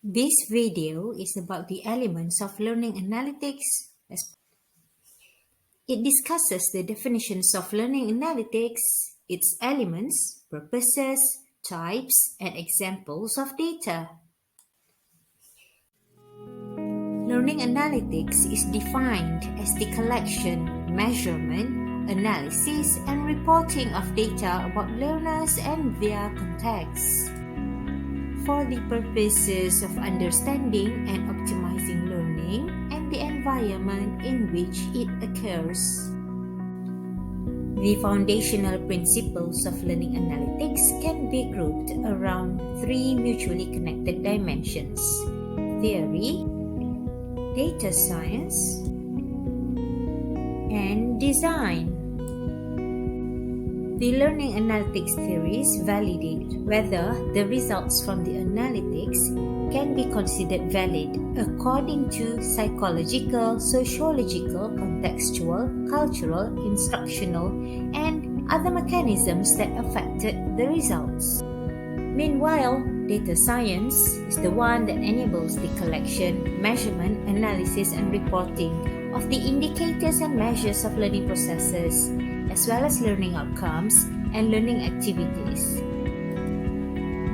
This video is about the elements of learning analytics. It discusses the definitions of learning analytics, its elements, purposes, types, and examples of data. Learning analytics is defined as the collection, measurement, analysis, and reporting of data about learners and their contexts, for the purposes of understanding and optimizing learning and the environment in which it occurs. The foundational principles of learning analytics can be grouped around three mutually connected dimensions: theory, data science, and design. The learning analytics theories validate whether the results from the analytics can be considered valid according to psychological, sociological, contextual, cultural, instructional, and other mechanisms that affected the results. Meanwhile, data science is the one that enables the collection, measurement, analysis, and reporting of the indicators and measures of learning processes, as well as learning outcomes and learning activities.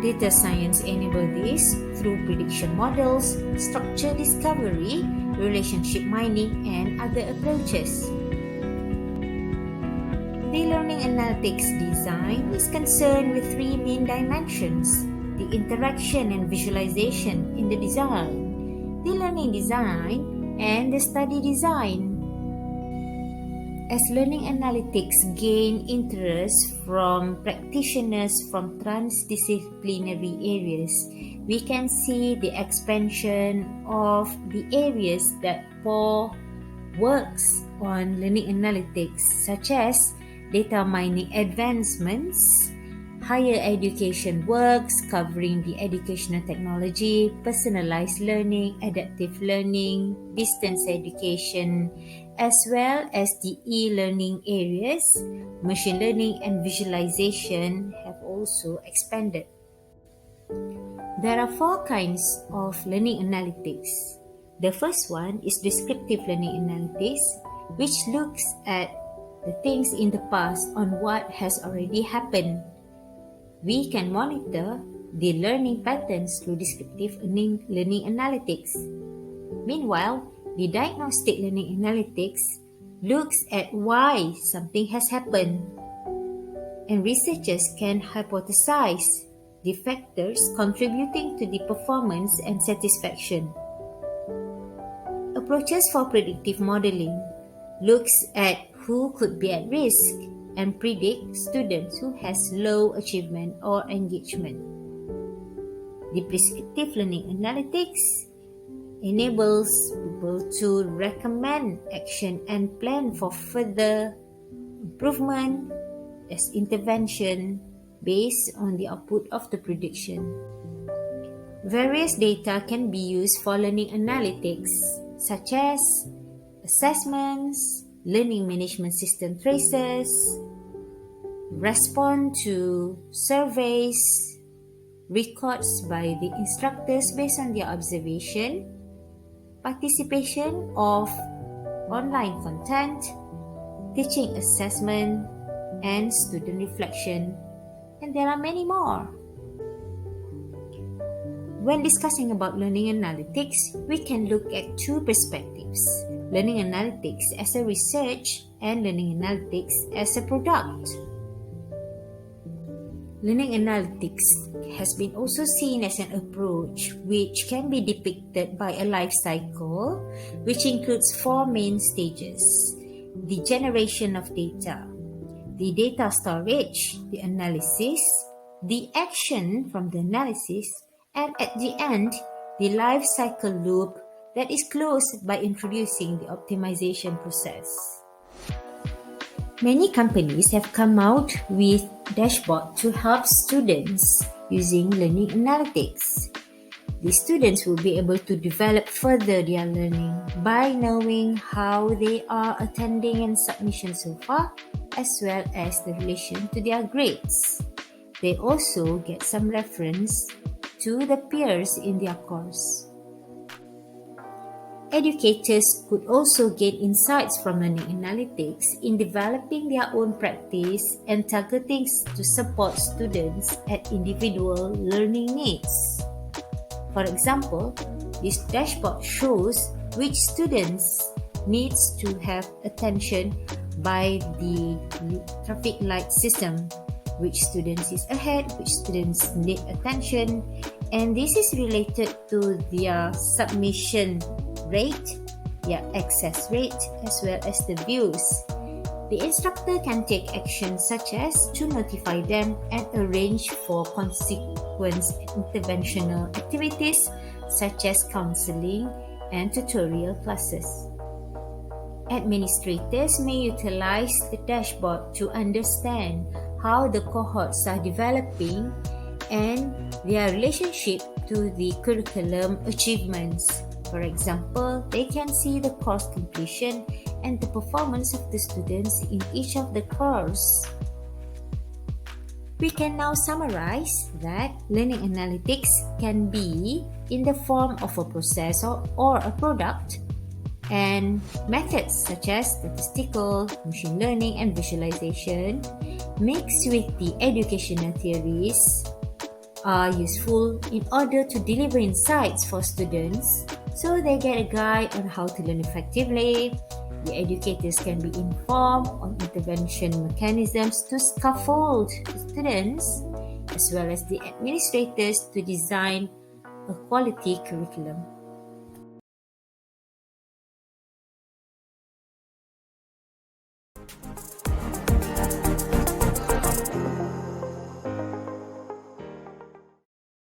Data science enables this through prediction models, structure discovery, relationship mining, and other approaches. The learning analytics design is concerned with three main dimensions: the interaction and visualization in the design, the learning design, and the study design. As learning analytics gain interest from practitioners from transdisciplinary areas, we can see the expansion of the areas that pour works on learning analytics, such as data mining advancements, higher education works covering the educational technology, personalized learning, adaptive learning, distance education, as well as the e-learning areas. Machine learning and visualization have also expanded. There are four kinds of learning analytics. The first one is descriptive learning analytics, which looks at the things in the past on what has already happened. We can monitor the learning patterns through descriptive learning analytics. Meanwhile, the diagnostic learning analytics looks at why something has happened, and researchers can hypothesize the factors contributing to the performance and satisfaction. Approaches for predictive modeling looks at who could be at risk and predict students who has low achievement or engagement. The prescriptive learning analytics enables people to recommend action and plan for further improvement as intervention based on the output of the prediction. Various data can be used for learning analytics, such as assessments, learning management system traces, respond to surveys, records by the instructors based on their observation, participation of online content, teaching assessment, and student reflection, and there are many more. When discussing about learning analytics, we can look at two perspectives: learning analytics as a research and learning analytics as a product. Learning analytics has been also seen as an approach which can be depicted by a life cycle, which includes four main stages: the generation of data, the data storage, the analysis, the action from the analysis, and at the end, the life cycle loop that is closed by introducing the optimization process. Many companies have come out with dashboards to help students using learning analytics. The students will be able to develop further their learning by knowing how they are attending and submission so far, as well as the relation to their grades. They also get some reference to the peers in their course. Educators could also gain insights from learning analytics in developing their own practice and targeting to support students at individual learning needs. For example, this dashboard shows which students needs to have attention by the traffic light system, which students is ahead, which students need attention, and this is related to their submission rate, their access rate, as well as the views. The instructor can take action such as to notify them and arrange for consequent interventional activities such as counseling and tutorial classes. Administrators may utilize the dashboard to understand how the cohorts are developing and their relationship to the curriculum achievements. For example, they can see the course completion and the performance of the students in each of the course. We can now summarize that learning analytics can be in the form of a process or a product, and methods such as statistical, machine learning, and visualization mixed with the educational theories are useful in order to deliver insights for students so they get a guide on how to learn effectively. The educators can be informed on intervention mechanisms to scaffold the students, as well as the administrators to design a quality curriculum.